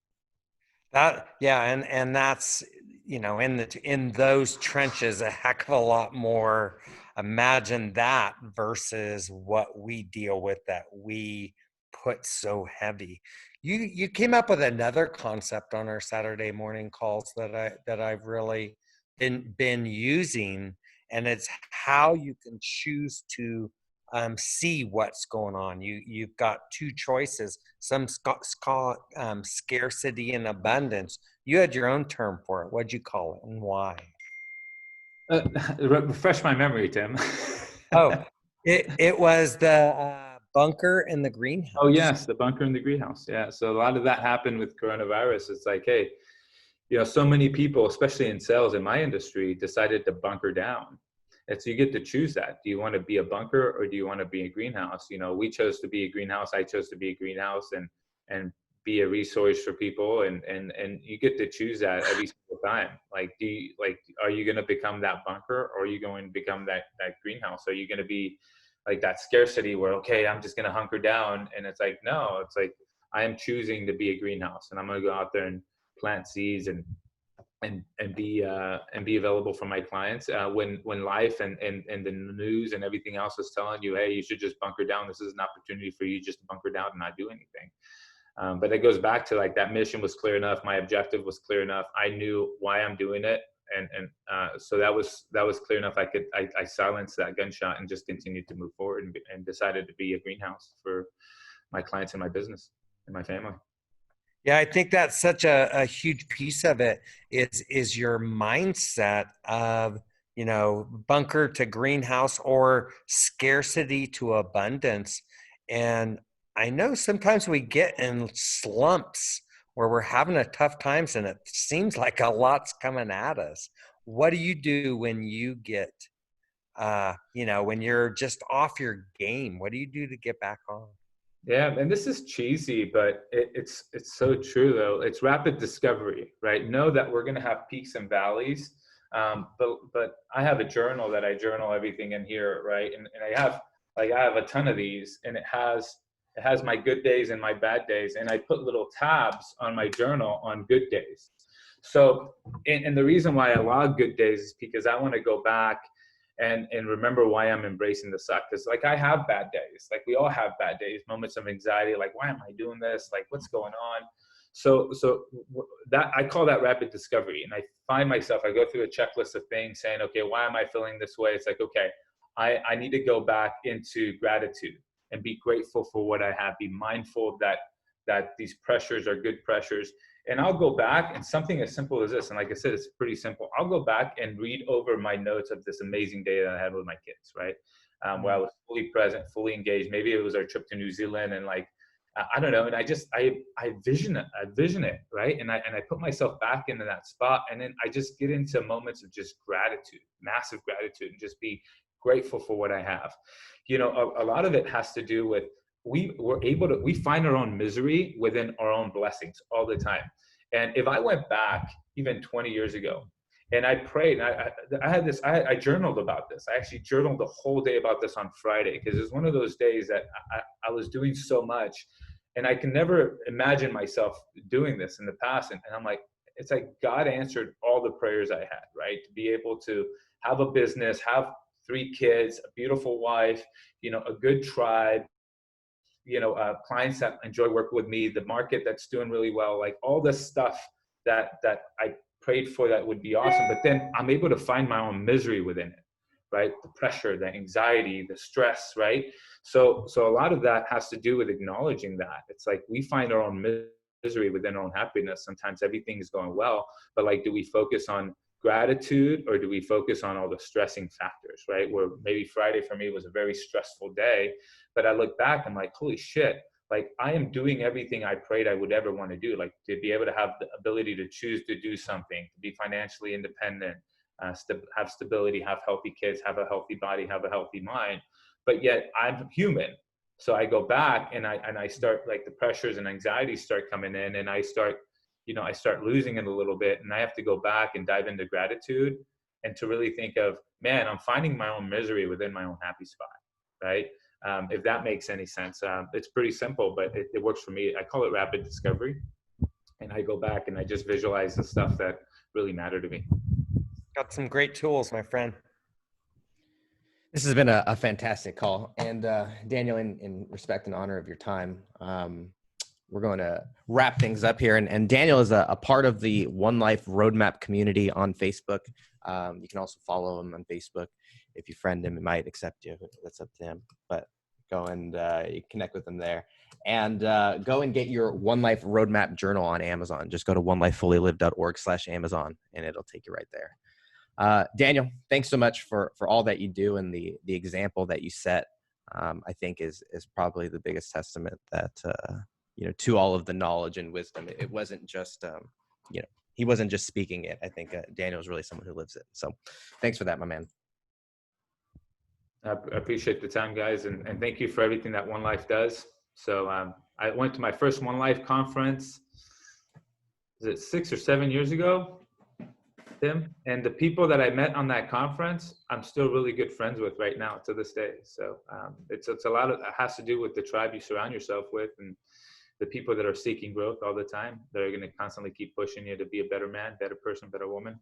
And that's in those trenches a heck of a lot more. Imagine that versus what we deal with that we put so heavy. You came up with another concept on our Saturday morning calls that I've really been using, and it's how you can choose to see what's going on. You've got two choices. Some call it scarcity and abundance. You had your own term for it. What'd you call it, and why? Refresh my memory, Tim. It was the bunker in the greenhouse. Oh yes, the bunker in the greenhouse. Yeah. So a lot of that happened with coronavirus. It's like, hey, so many people, especially in sales in my industry, decided to bunker down. And so you get to choose that. Do you want to be a bunker or do you want to be a greenhouse? We chose to be a greenhouse. I chose to be a greenhouse and be a resource for people. And you get to choose that every single time. Like, are you going to become that bunker, or are you going to become that greenhouse? Are you going to be like that scarcity where, okay, I'm just going to hunker down? And it's like, no, it's like, I am choosing to be a greenhouse, and I'm going to go out there and plant seeds and be available for my clients when life and the news and everything else is telling you, hey, you should just bunker down. This is an opportunity for you just to bunker down and not do anything. But it goes back to like that mission was clear enough. My objective was clear enough. I knew why I'm doing it. And so that was clear enough. I silenced that gunshot and just continued to move forward and decided to be a greenhouse for my clients and my business and my family. Yeah, I think that's such a huge piece of it is your mindset of, you know, bunker to greenhouse or scarcity to abundance. And I know sometimes we get in slumps where we're having a tough times and it seems like a lot's coming at us. What do you do when you get, you know, when you're just off your game? What do you do to get back on? Yeah, and this is cheesy, but it's so true though. It's rapid discovery, right? Know that we're gonna have peaks and valleys, but I have a journal that I journal everything in here, right? And I have a ton of these, and it has my good days and my bad days, and I put little tabs on my journal on good days. So, and the reason why I log good days is because I want to go back and remember why I'm embracing the suck. Because like I have bad days, like we all have bad days, moments of anxiety, like why am I doing this? Like what's going on? So that I call that rapid discovery. And I find myself, I go through a checklist of things saying, okay, why am I feeling this way? It's like, okay, I need to go back into gratitude and be grateful for what I have. Be mindful that these pressures are good pressures. And I'll go back and something as simple as this, and like I said, it's pretty simple. I'll go back and read over my notes of this amazing day that I had with my kids, right? Where I was fully present, fully engaged. Maybe it was our trip to New Zealand, and like, I don't know. And I vision it, right? And I put myself back into that spot, and then I just get into moments of just gratitude, massive gratitude, and just be grateful for what I have. You know, a lot of it has to do with we find our own misery within our own blessings all the time. And if I went back even 20 years ago and I prayed, and I journaled about this. I actually journaled the whole day about this on Friday, because it's one of those days that I was doing so much, and I can never imagine myself doing this in the past. And I'm like, it's like God answered all the prayers I had, right? To be able to have a business, have 3 kids, a beautiful wife, you know, a good tribe, you know, clients that enjoy working with me, the market that's doing really well, like all this stuff that I prayed for that would be awesome. But then I'm able to find my own misery within it, right? The pressure, the anxiety, the stress, right? So a lot of that has to do with acknowledging that. It's like we find our own misery within our own happiness. Sometimes everything is going well, but like, do we focus on gratitude or do we focus on all the stressing factors, right? Where maybe Friday for me was a very stressful day, but I look back, I'm like, holy shit, like I am doing everything I prayed I would ever want to do, like to be able to have the ability to choose to do something, to be financially independent, have stability, have healthy kids, have a healthy body, have a healthy mind, but yet I'm human. So I go back and I start, like the pressures and anxieties start coming in, and I start losing it a little bit, and I have to go back and dive into gratitude and to really think of, man, I'm finding my own misery within my own happy spot, right? If that makes any sense. It's pretty simple, but it works for me. I call it rapid discovery, and I go back and I just visualize the stuff that really matter to me. Got some great tools, my friend. This has been a fantastic call. And Daniel, in respect and honor of your time, we're going to wrap things up here. And Daniel is a part of the One Life Roadmap community on Facebook. You can also follow him on Facebook. If you friend him, he might accept you. That's up to him. But go and you connect with him there. And go and get your One Life Roadmap journal on Amazon. Just go to onelifefullylived.org/Amazon, and it'll take you right there. Daniel, thanks so much for all that you do, and the example that you set. I think is probably the biggest testament that to all of the knowledge and wisdom. It wasn't just he wasn't just speaking it. I think Daniel is really someone who lives it. So thanks for that, my man. I appreciate the time, guys, and thank you for everything that One Life does. So I went to my first One Life conference, was it 6 or 7 years ago, Tim? And the people that I met on that conference, I'm still really good friends with right now to this day. So it's a lot of, it has to do with the tribe you surround yourself with, and the people that are seeking growth all the time, that are going to constantly keep pushing you to be a better man, better person, better woman.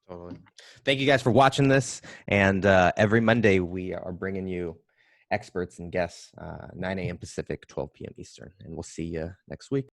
Totally. Thank you guys for watching this. And every Monday, we are bringing you experts and guests, 9 a.m. Pacific, 12 p.m. Eastern. And we'll see you next week.